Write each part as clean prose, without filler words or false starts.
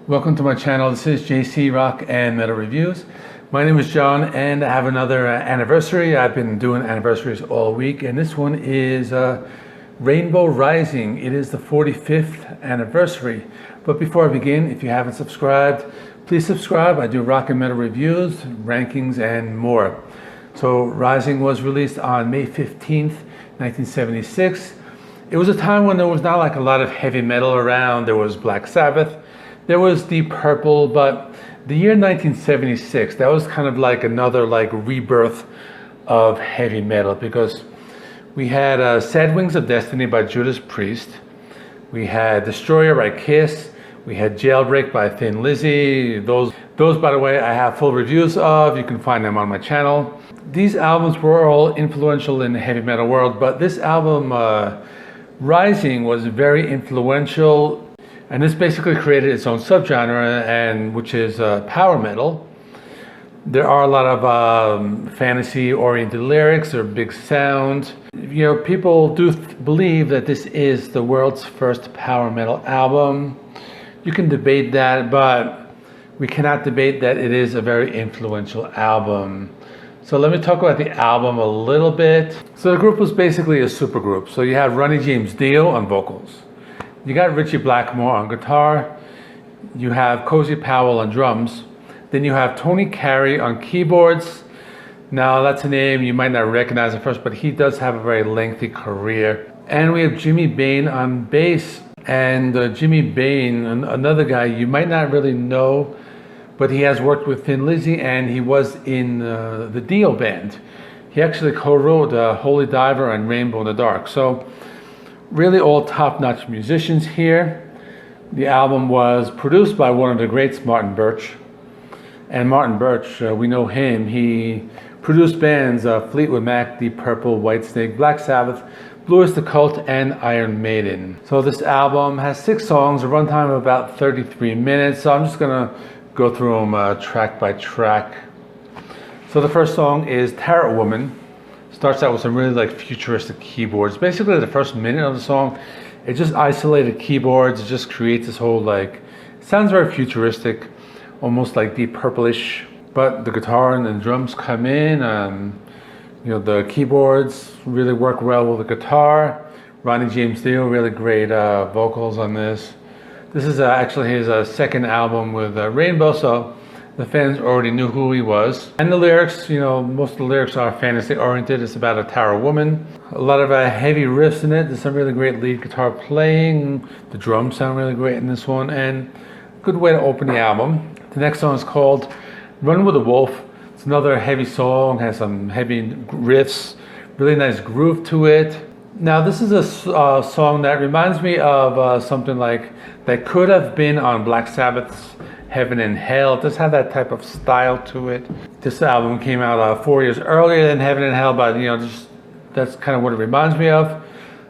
Welcome to my channel. This is JC Rock and Metal Reviews. My name is John and I have another anniversary. I've been doing anniversaries all week, and this one is Rainbow Rising. It is the 45th anniversary. But before I begin, if you haven't subscribed, please subscribe. I do rock and metal reviews, rankings, and more. So Rising was released on May 15th, 1976. It was a time when there was not like a lot of heavy metal around. There was Black Sabbath, there was Deep Purple, but the year 1976, that was kind of like another like rebirth of heavy metal, because we had Sad Wings of Destiny by Judas Priest, we had Destroyer by Kiss, we had Jailbreak by Thin Lizzy. Those by the way, I have full reviews of. You can find them on my channel. These albums were all influential in the heavy metal world, but this album, Rising, was very influential. And this basically created its own subgenre, and which is power metal. There are a lot of fantasy-oriented lyrics or big sound. You know, people do believe that this is the world's first power metal album. You can debate that, but we cannot debate that it is a very influential album. So let me talk about the album a little bit. So the group was basically a supergroup. So you have Ronnie James Dio on vocals. You got Ritchie Blackmore on guitar, you have Cozy Powell on drums, then you have Tony Carey on keyboards. Now that's a name you might not recognize at first, but he does have a very lengthy career. And we have Jimmy Bain on bass, and Jimmy Bain, another guy you might not really know, but he has worked with Thin Lizzy, and he was in the Dio band. He actually co-wrote Holy Diver and Rainbow in the Dark. So really all top-notch musicians here. The album was produced by one of the greats, Martin Birch. And Martin Birch, we know him. He produced bands Fleetwood Mac, Deep Purple, Whitesnake, Black Sabbath, Blue Oyster Cult, and Iron Maiden. So this album has 6 songs, a runtime of about 33 minutes. So I'm just gonna go through them track by track. So the first song is Tarot Woman. Starts out with some really like futuristic keyboards. Basically the first minute of the song, it just isolated keyboards. It just creates this whole like, it sounds very futuristic, almost like Deep Purple-ish. But the guitar and the drums come in, you know, the keyboards really work well with the guitar. Ronnie James Dio, really great vocals on this. This is actually his second album with Rainbow, so the fans already knew who he was. And the lyrics, you know, most of the lyrics are fantasy oriented. It's about a tarot woman. A lot of heavy riffs in it. There's some really great lead guitar playing. The drums sound really great in this one, and a good way to open the album. The next song is called Run With a Wolf. It's another heavy song, has some heavy riffs, really nice groove to it. Now this is a song that reminds me of something like that could have been on Black Sabbath's Heaven and Hell. It does have that type of style to it. This album came out 4 years earlier than Heaven and Hell, but you know, just that's kind of what it reminds me of.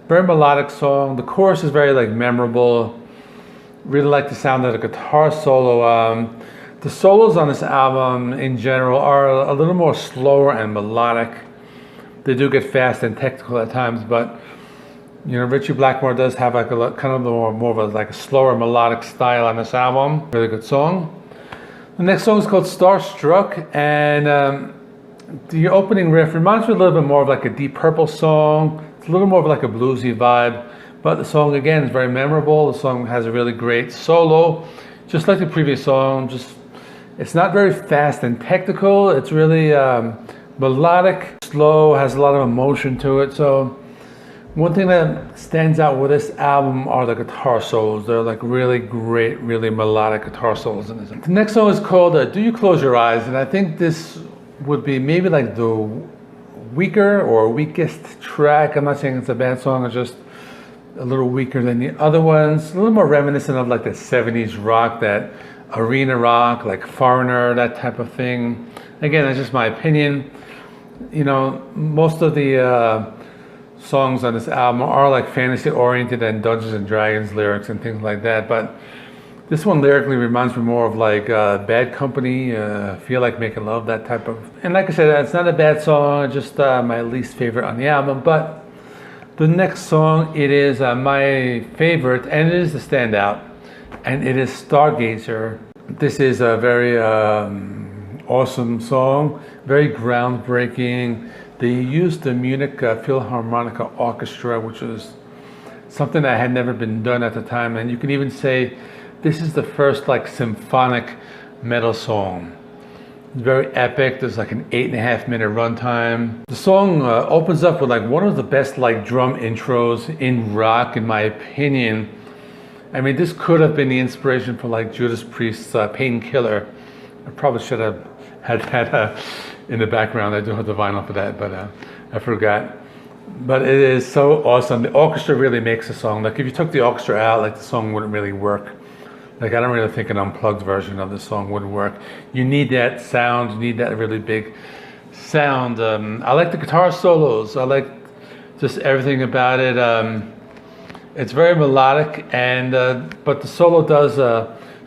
Very melodic song. The chorus is very like memorable. Really like the sound of the guitar solo. The solos on this album in general are a little more slower and melodic. They do get fast and technical at times, but you know, Ritchie Blackmore does have like a kind of more of a like a slower melodic style on this album. Really good song. The next song is called Starstruck, and the opening riff reminds me a little bit more of like a Deep Purple song. It's a little more of like a bluesy vibe, but the song again is very memorable. The song has a really great solo, just like the previous song. Just it's not very fast and technical. It's really melodic, slow, has a lot of emotion to it. So one thing that stands out with this album are the guitar solos. They're like really great, really melodic guitar solos in this. The next song is called Do You Close Your Eyes? And I think this would be maybe like the weaker or weakest track. I'm not saying it's a bad song, it's just a little weaker than the other ones. A little more reminiscent of like the 70s rock, that arena rock, like Foreigner, that type of thing. Again, that's just my opinion. You know, most of the songs on this album are like fantasy oriented and Dungeons and Dragons lyrics and things like that, but this one lyrically reminds me more of like Bad Company, Feel Like Making Love, that type of. And like I said, it's not a bad song, just my least favorite on the album. But the next song, it is my favorite, and it is the standout. and it is Stargazer. This is a very awesome song, very groundbreaking. They used the Munich Philharmonic Orchestra, which was something that had never been done at the time, and you can even say this is the first like symphonic metal song. It's very epic. There's like an 8.5 minute runtime. The song opens up with like one of the best like drum intros in rock, in my opinion. I mean, this could have been the inspiration for like Judas Priest's Painkiller. I probably should have had that in the background. I do have the vinyl for that, but I forgot. But it is so awesome. The orchestra really makes the song. Like if you took the orchestra out, like the song wouldn't really work. Like I don't really think an unplugged version of the song would work. You need that sound. You need that really big sound. I like the guitar solos. I like just everything about it. It's very melodic, and but the solo does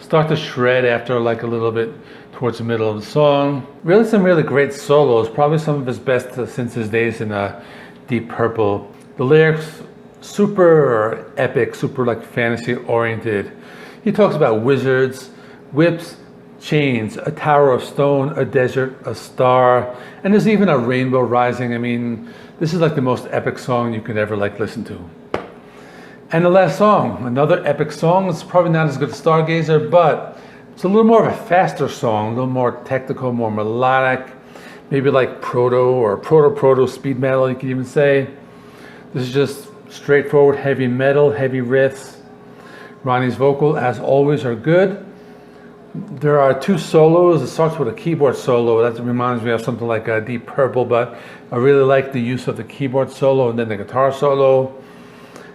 start to shred after like a little bit towards the middle of the song. Really some really great solos. Probably some of his best since his days in Deep Purple. The lyrics, super epic, super like fantasy oriented. He talks about wizards, whips, chains, a tower of stone, a desert, a star, and there's even a rainbow rising. I mean, this is like the most epic song you could ever like listen to. And the last song, another epic song. It's probably not as good as Stargazer, but it's a little more of a faster song, a little more technical, more melodic, maybe like proto or proto speed metal, you could even say. This is just straightforward heavy metal, heavy riffs. Ronnie's vocal, as always, are good. There are two solos. It starts with a keyboard solo. That reminds me of something like Deep Purple, but I really like the use of the keyboard solo and then the guitar solo.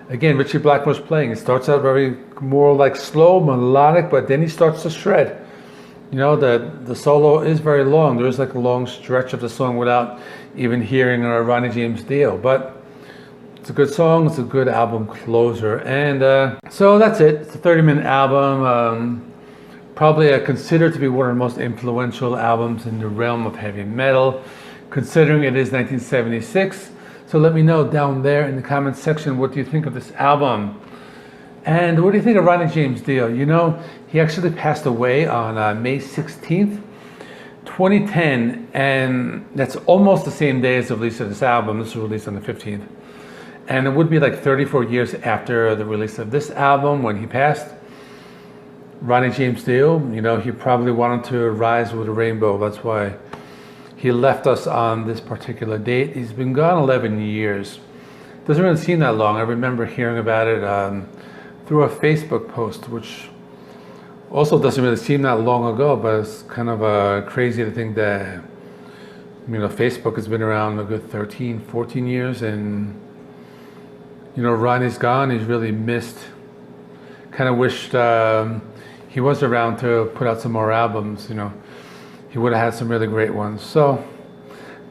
Again, Ritchie Blackmore's playing. It starts out very more like slow, melodic, but then he starts to shred. You know, the solo is very long. There's like a long stretch of the song without even hearing a Ronnie James Dio, but it's a good song. It's a good album closer. And so that's it. It's a 30-minute album. Probably considered to be one of the most influential albums in the realm of heavy metal, considering it is 1976. So let me know down there in the comments section, what do you think of this album? And what do you think of Ronnie James Dio? You know, he actually passed away on May 16th, 2010, and that's almost the same day as the release of this album. This was released on the 15th. And it would be like 34 years after the release of this album when he passed. Ronnie James Dio, you know, he probably wanted to rise with a rainbow. That's why he left us on this particular date. He's been gone 11 years. Doesn't really seem that long. I remember hearing about it through a Facebook post, which also doesn't really seem that long ago, but it's kind of crazy to think that, you know, Facebook has been around a good 13, 14 years, and you know, Ronnie's gone. He's really missed. Kind of wished he was around to put out some more albums. You know, he would have had some really great ones. So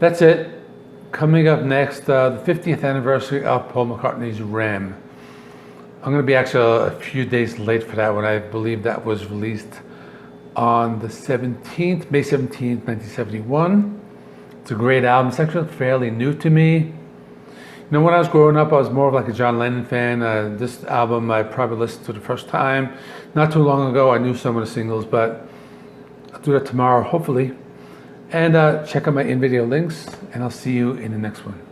that's it. Coming up next, the 50th anniversary of Paul McCartney's Ram. I'm going to be actually a few days late for that one. I believe that was released on the 17th, May 17th, 1971. It's a great album. It's actually fairly new to me. You know, when I was growing up, I was more of like a John Lennon fan. This album I probably listened to the first time not too long ago. I knew some of the singles, but I'll do that tomorrow, hopefully. And check out my in-video links, and I'll see you in the next one.